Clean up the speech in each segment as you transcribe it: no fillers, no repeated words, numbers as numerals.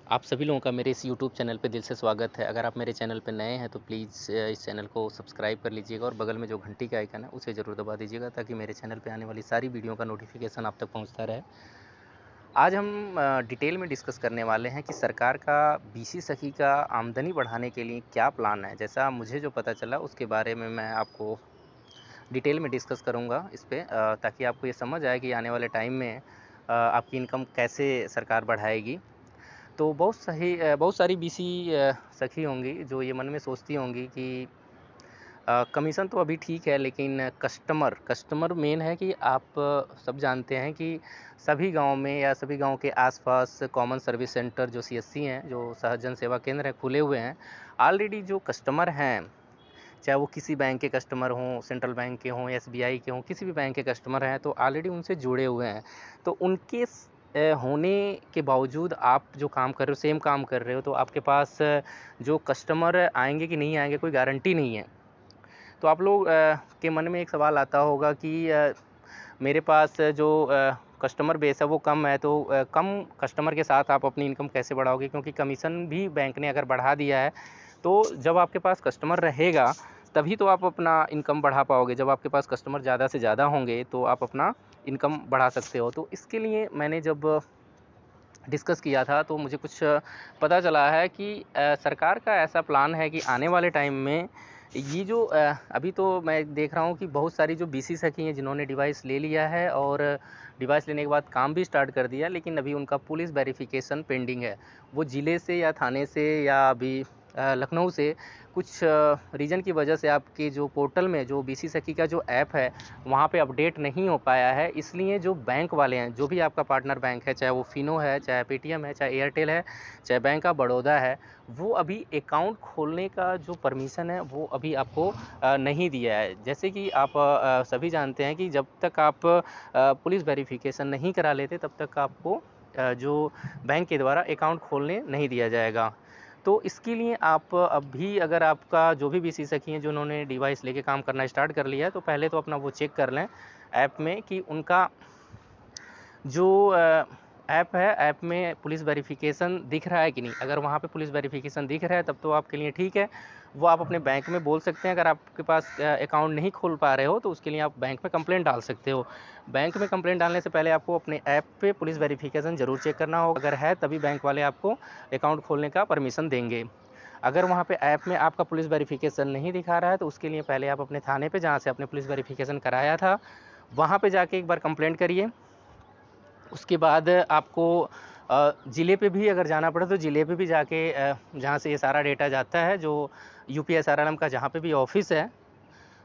आप सभी लोगों का मेरे इस यूट्यूब चैनल पे दिल से स्वागत है। अगर आप मेरे चैनल पे नए हैं तो प्लीज़ इस चैनल को सब्सक्राइब कर लीजिएगा और बगल में जो घंटी का आइकन है उसे ज़रूर दबा दीजिएगा ताकि मेरे चैनल पे आने वाली सारी वीडियो का नोटिफिकेशन आप तक पहुंचता रहे। आज हम डिटेल में डिस्कस करने वाले हैं कि सरकार का बीसी सखी का आमदनी बढ़ाने के लिए क्या प्लान है। जैसा मुझे जो पता चला उसके बारे में मैं आपको डिटेल में डिस्कस करूँगा इस पे, ताकि आपको ये समझ आए कि आने वाले टाइम में आपकी इनकम कैसे सरकार बढ़ाएगी। तो बहुत सारी बीसी सखी होंगी जो ये मन में सोचती होंगी कि कमीशन तो अभी ठीक है, लेकिन कस्टमर मेन है कि आप सब जानते हैं कि सभी गांव में या सभी गांव के आसपास कॉमन सर्विस सेंटर जो सीएससी हैं, जो सहज सेवा केंद्र हैं, खुले हुए हैं। ऑलरेडी जो कस्टमर हैं, चाहे वो किसी बैंक के कस्टमर हों, सेंट्रल बैंक के हों, एसबीआई के हों, किसी भी बैंक के कस्टमर हैं, तो ऑलरेडी उनसे जुड़े हुए हैं। तो उनके होने के बावजूद आप जो काम कर रहे हो, सेम काम कर रहे हो, तो आपके पास जो कस्टमर आएँगे कि नहीं आएँगे, कोई गारंटी नहीं है। तो आप लोग के मन में एक सवाल आता होगा कि मेरे पास जो कस्टमर बेस है वो कम है, तो कम कस्टमर के साथ आप अपनी इनकम कैसे बढ़ाओगे? क्योंकि कमीशन भी बैंक ने अगर बढ़ा दिया है, तो जब आपके पास कस्टमर रहेगा तभी तो आप अपना इनकम बढ़ा पाओगे। जब आपके पास कस्टमर ज़्यादा से ज़्यादा होंगे तो आप अपना इनकम बढ़ा सकते हो। तो इसके लिए मैंने जब डिस्कस किया था तो मुझे कुछ पता चला है कि सरकार का ऐसा प्लान है कि आने वाले टाइम में ये जो अभी तो मैं देख रहा हूँ कि बहुत सारी जो बीसी सखी हैं जिन्होंने डिवाइस ले लिया है और डिवाइस लेने के बाद काम भी स्टार्ट कर दिया, लेकिन अभी उनका पुलिस वेरिफिकेशन पेंडिंग है। वो ज़िले से या थाने से या अभी लखनऊ से कुछ रीज़न की वजह से आपके जो पोर्टल में जो बीसी सखी का जो ऐप है वहाँ पे अपडेट नहीं हो पाया है। इसलिए जो बैंक वाले हैं, जो भी आपका पार्टनर बैंक है, चाहे वो फिनो है, चाहे पेटीएम है, चाहे एयरटेल है, चाहे बैंक ऑफ बड़ौदा है, वो अभी अकाउंट खोलने का जो परमिशन है वो अभी आपको नहीं दिया है। जैसे कि आप सभी जानते हैं कि जब तक आप पुलिस वेरिफिकेशन नहीं करा लेते तब तक आपको जो बैंक के द्वारा अकाउंट खोलने नहीं दिया जाएगा। तो इसके लिए आप अभी अगर आपका जो भी बीसी सखी हैं जिन्होंने डिवाइस लेके काम करना स्टार्ट कर लिया है, तो पहले तो अपना वो चेक कर लें ऐप में कि उनका जो ऐप है, ऐप में पुलिस वेरिफिकेशन दिख रहा है कि नहीं। अगर वहाँ पे पुलिस वेरिफिकेशन दिख रहा है तब तो आपके लिए ठीक है। वो आप अपने बैंक में बोल सकते हैं। अगर आपके पास अकाउंट नहीं खोल पा रहे हो तो उसके लिए आप बैंक में कंप्लेंट डाल सकते हो। बैंक में कंप्लेंट डालने से पहले आपको अपने ऐप पे पुलिस वेरिफिकेशन ज़रूर चेक करना होगा। अगर है तभी बैंक वाले आपको अकाउंट खोलने का परमिशन देंगे। अगर वहाँ पे ऐप में आपका पुलिस वेरिफिकेशन नहीं दिखा रहा है तो उसके लिए पहले आप अपने थाने पे, जहाँ से आपने पुलिस वेरिफिकेशन कराया था, वहाँ पे जाके एक बार कंप्लेंट करिए। उसके बाद आपको ज़िले पे भी अगर जाना पड़े तो ज़िले पे भी जाके जहाँ से ये सारा डेटा जाता है, जो यूपीएसआरएलएम का जहाँ पे भी ऑफिस है,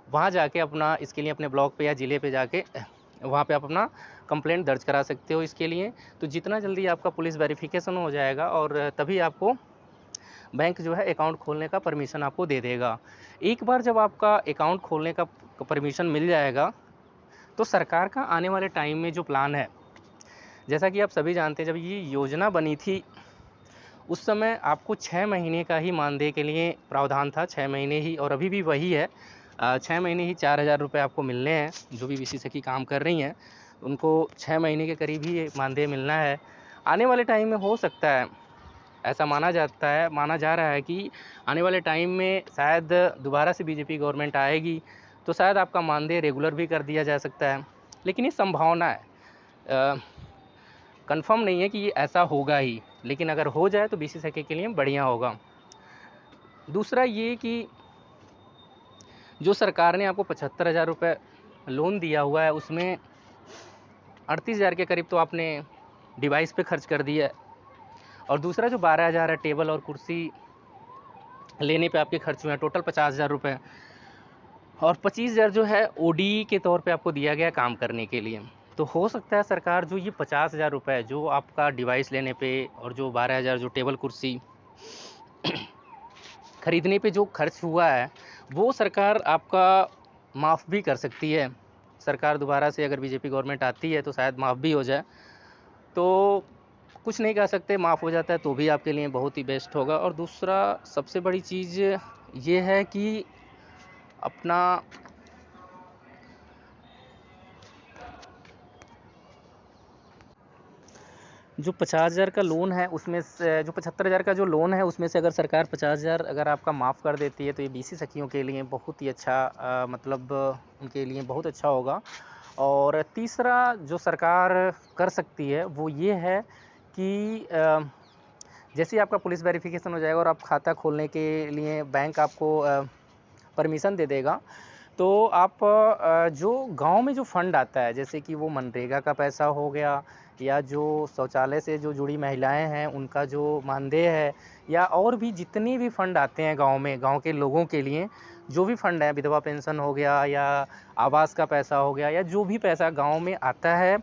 वहाँ जाके अपना इसके लिए अपने ब्लॉक पे या ज़िले पे जाके वहाँ पे आप अपना कंप्लेंट दर्ज करा सकते हो इसके लिए। तो जितना जल्दी आपका पुलिस वेरिफिकेशन हो जाएगा और तभी आपको बैंक जो है अकाउंट खोलने का परमिशन आपको दे देगा। एक बार जब आपका अकाउंट खोलने का परमिशन मिल जाएगा तो सरकार का आने वाले टाइम में जो प्लान है, जैसा कि आप सभी जानते हैं जब ये योजना बनी थी उस समय आपको 6 महीने का ही मानदेय के लिए प्रावधान था, 6 महीने ही, और अभी भी वही है। 6 महीने ही 4,000 रुपये आपको मिलने हैं। जो भी बीसी सखी काम कर रही हैं उनको 6 महीने के करीब ही ये मानदेय मिलना है। आने वाले टाइम में हो सकता है, ऐसा माना जा रहा है कि आने वाले टाइम में शायद दोबारा से बीजेपी गवर्नमेंट आएगी तो शायद आपका मानदेय रेगुलर भी कर दिया जा सकता है। लेकिन ये संभावना है, कंफर्म नहीं है कि ये ऐसा होगा ही, लेकिन अगर हो जाए तो बीसी सखी के लिए बढ़िया होगा। दूसरा ये कि जो सरकार ने आपको 75,000 रुपये लोन दिया हुआ है उसमें 38,000 के करीब तो आपने डिवाइस पे खर्च कर दिया है, और दूसरा जो 12,000 है टेबल और कुर्सी लेने पे आपके खर्च हुए हैं, टोटल 50,000 रुपये, और 25,000 जो है ओडी के तौर पे आपको दिया गया काम करने के लिए। तो हो सकता है सरकार जो ये 50,000 रुपये जो आपका डिवाइस लेने पे और जो 12,000 जो टेबल कुर्सी खरीदने पे जो खर्च हुआ है वो सरकार आपका माफ़ भी कर सकती है। सरकार दोबारा से अगर बीजेपी गवर्नमेंट आती है तो शायद माफ़ भी हो जाए। तो कुछ नहीं कह सकते, माफ़ हो जाता है तो भी आपके लिए बहुत ही बेस्ट होगा। और दूसरा सबसे बड़ी चीज़ ये है कि अपना जो 50,000 का लोन है उसमें से जो 75,000 का जो लोन है उसमें से अगर सरकार 50,000 अगर आपका माफ़ कर देती है तो ये बीसी सखियों के लिए बहुत ही अच्छा मतलब उनके लिए बहुत अच्छा होगा। और तीसरा जो सरकार कर सकती है वो ये है कि जैसे ही आपका पुलिस वेरिफिकेशन हो जाएगा और आप खाता खोलने के लिए बैंक आपको परमिशन दे देगा, तो आप जो गांव में जो फंड आता है जैसे कि वो मनरेगा का पैसा हो गया या जो शौचालय से जो जुड़ी महिलाएं हैं उनका जो मानदेय है या और भी जितने भी फंड आते हैं गांव में गांव के लोगों के लिए, जो भी फंड है, विधवा पेंशन हो गया या आवास का पैसा हो गया या जो भी पैसा गांव में आता है,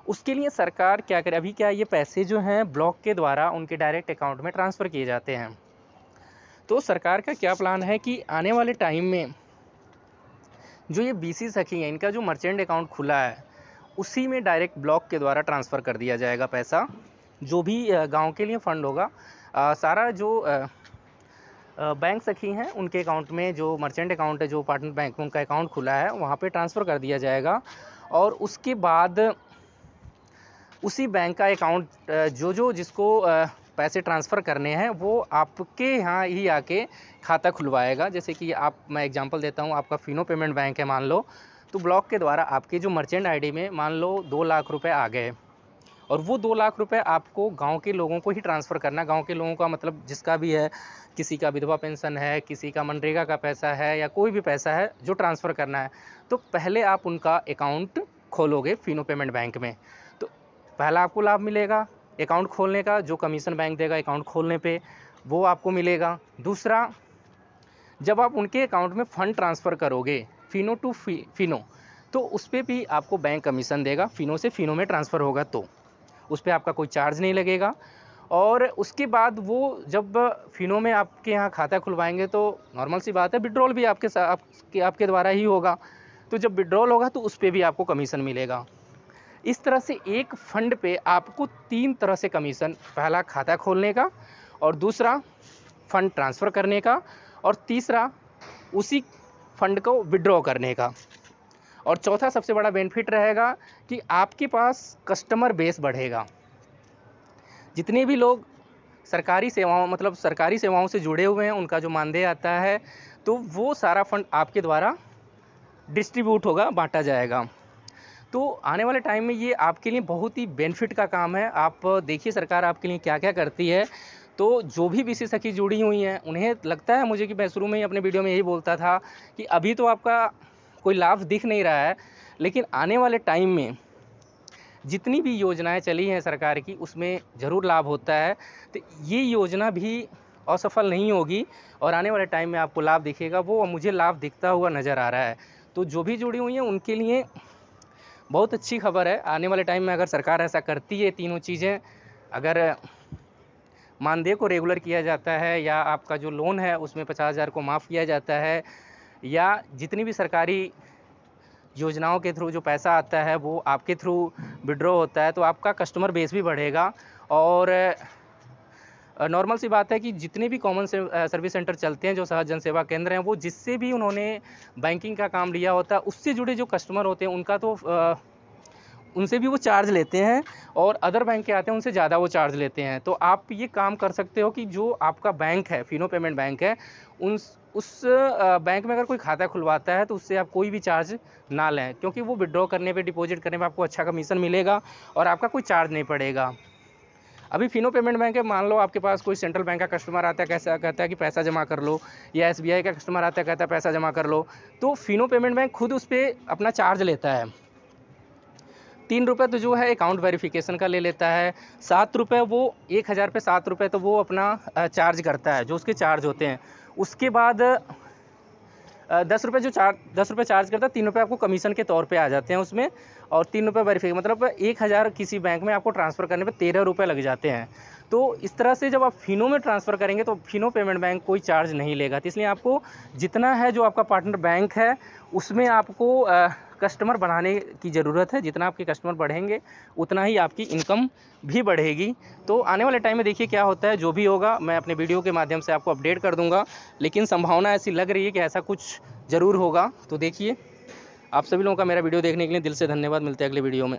उसके लिए सरकार क्या करे, अभी क्या ये पैसे जो हैं ब्लॉक के द्वारा उनके डायरेक्ट अकाउंट में ट्रांसफ़र किए जाते हैं। तो सरकार का क्या प्लान है कि आने वाले टाइम में जो ये बीसी सखी हैं इनका जो मर्चेंट अकाउंट खुला है उसी में डायरेक्ट ब्लॉक के द्वारा ट्रांसफ़र कर दिया जाएगा पैसा, जो भी गांव के लिए फ़ंड होगा सारा जो बैंक सखी हैं उनके अकाउंट में, जो मर्चेंट अकाउंट है जो पार्टनर बैंक में उनका अकाउंट खुला है वहाँ पे ट्रांसफ़र कर दिया जाएगा। और उसके बाद उसी बैंक का अकाउंट जो जिसको पैसे ट्रांसफ़र करने हैं वो आपके यहाँ ही आके खाता खुलवाएगा। जैसे कि मैं एग्जांपल देता हूँ, आपका फिनो पेमेंट बैंक है मान लो, तो ब्लॉक के द्वारा आपके जो मर्चेंट आईडी में मान लो 2 लाख रुपए आ गए और वो 2 लाख रुपए आपको गांव के लोगों को ही ट्रांसफ़र करना है। गांव के लोगों का मतलब जिसका भी है, किसी का विधवा पेंशन है, किसी का मनरेगा का पैसा है या कोई भी पैसा है जो ट्रांसफ़र करना है, तो पहले आप उनका अकाउंट खोलोगे फिनो पेमेंट बैंक में, तो पहला आपको लाभ मिलेगा अकाउंट खोलने का, जो कमीशन बैंक देगा अकाउंट खोलने पे वो आपको मिलेगा। दूसरा, जब आप उनके अकाउंट में फ़ंड ट्रांसफ़र करोगे फिनो टू फिनो, तो उस पर भी आपको बैंक कमीशन देगा। फिनो से फिनो में ट्रांसफ़र होगा तो उस पर आपका कोई चार्ज नहीं लगेगा। और उसके बाद वो जब फिनो में आपके यहाँ खाता खुलवाएंगे तो नॉर्मल सी बात है, विड्रॉल भी आपके द्वारा ही होगा, तो जब विड्रॉल होगा तो उस पर भी आपको कमीशन मिलेगा। इस तरह से एक फ़ंड पे आपको 3 तरह से कमीशन, पहला खाता खोलने का, और दूसरा फ़ंड ट्रांसफ़र करने का, और तीसरा उसी फ़ंड को विड्रॉ करने का। और चौथा सबसे बड़ा बेनिफिट रहेगा कि आपके पास कस्टमर बेस बढ़ेगा। जितने भी लोग सरकारी सेवाओं से जुड़े हुए हैं उनका जो मानदेय आता है तो वो सारा फंड आपके द्वारा डिस्ट्रीब्यूट होगा, बांटा जाएगा। तो आने वाले टाइम में ये आपके लिए बहुत ही बेनिफिट का काम है। आप देखिए सरकार आपके लिए क्या क्या करती है। तो जो भी बीसी सखी जुड़ी हुई हैं उन्हें लगता है, मुझे कि मैं शुरू में ही अपने वीडियो में यही बोलता था कि अभी तो आपका कोई लाभ दिख नहीं रहा है, लेकिन आने वाले टाइम में जितनी भी योजनाएं चली हैं सरकार की उसमें ज़रूर लाभ होता है। तो ये योजना भी असफल नहीं होगी और आने वाले टाइम में आपको लाभ दिखेगा, वो मुझे लाभ दिखता हुआ नज़र आ रहा है। तो जो भी जुड़ी हुई हैं उनके लिए बहुत अच्छी खबर है। आने वाले टाइम में अगर सरकार ऐसा करती है, तीनों चीज़ें, अगर मानदेय को रेगुलर किया जाता है या आपका जो लोन है उसमें 50,000 को माफ़ किया जाता है, या जितनी भी सरकारी योजनाओं के थ्रू जो पैसा आता है वो आपके थ्रू विड्रॉ होता है, तो आपका कस्टमर बेस भी बढ़ेगा। और नॉर्मल सी बात है कि जितने भी कॉमन सर्विस सेंटर चलते हैं, जो सहज जन सेवा केंद्र हैं, वो जिससे भी उन्होंने बैंकिंग का काम लिया होता है उससे जुड़े जो कस्टमर होते हैं उनका तो उनसे भी वो चार्ज लेते हैं, और अदर बैंक के आते हैं उनसे ज़्यादा वो चार्ज लेते हैं। तो आप ये काम कर सकते हो कि जो आपका बैंक है, फिनो पेमेंट बैंक है, उस बैंक में अगर कोई खाता खुलवाता है तो उससे आप कोई भी चार्ज ना लें, क्योंकि वो विड्रॉ करने पे, डिपॉजिट करने पे आपको अच्छा कमीशन मिलेगा और आपका कोई चार्ज नहीं पड़ेगा। अभी फिनो पेमेंट बैंक है, मान लो आपके पास कोई सेंट्रल बैंक का कस्टमर आता है, कैसा कहता है कि पैसा जमा कर लो, या SBI का कस्टमर आता है कहता है पैसा जमा कर लो, तो फिनो पेमेंट बैंक खुद उस पर अपना चार्ज लेता है। 3 रुपये तो जो है अकाउंट वेरिफिकेशन का ले लेता है, 7 रुपये वो 1000 पे 7 रुपये तो वो अपना चार्ज करता है, जो उसके चार्ज होते हैं। उसके बाद 10 रुपये चार्ज करता है, 3 रुपये आपको कमीशन के तौर पे आ जाते हैं उसमें, और 3 रुपये वेरीफिकेशन, मतलब 1000 किसी बैंक में आपको ट्रांसफ़र करने पे 13 रुपये लग जाते हैं। तो इस तरह से जब आप फिनो में ट्रांसफ़र करेंगे तो फिनो पेमेंट बैंक कोई चार्ज नहीं लेगा। तो इसलिए आपको जितना है, जो आपका पार्टनर बैंक है उसमें आपको कस्टमर बढ़ाने की ज़रूरत है। जितना आपके कस्टमर बढ़ेंगे उतना ही आपकी इनकम भी बढ़ेगी। तो आने वाले टाइम में देखिए क्या होता है, जो भी होगा मैं अपने वीडियो के माध्यम से आपको अपडेट कर दूंगा, लेकिन संभावना ऐसी लग रही है कि ऐसा कुछ ज़रूर होगा। तो देखिए, आप सभी लोगों का मेरा वीडियो देखने के लिए दिल से धन्यवाद। मिलते हैं अगले वीडियो में।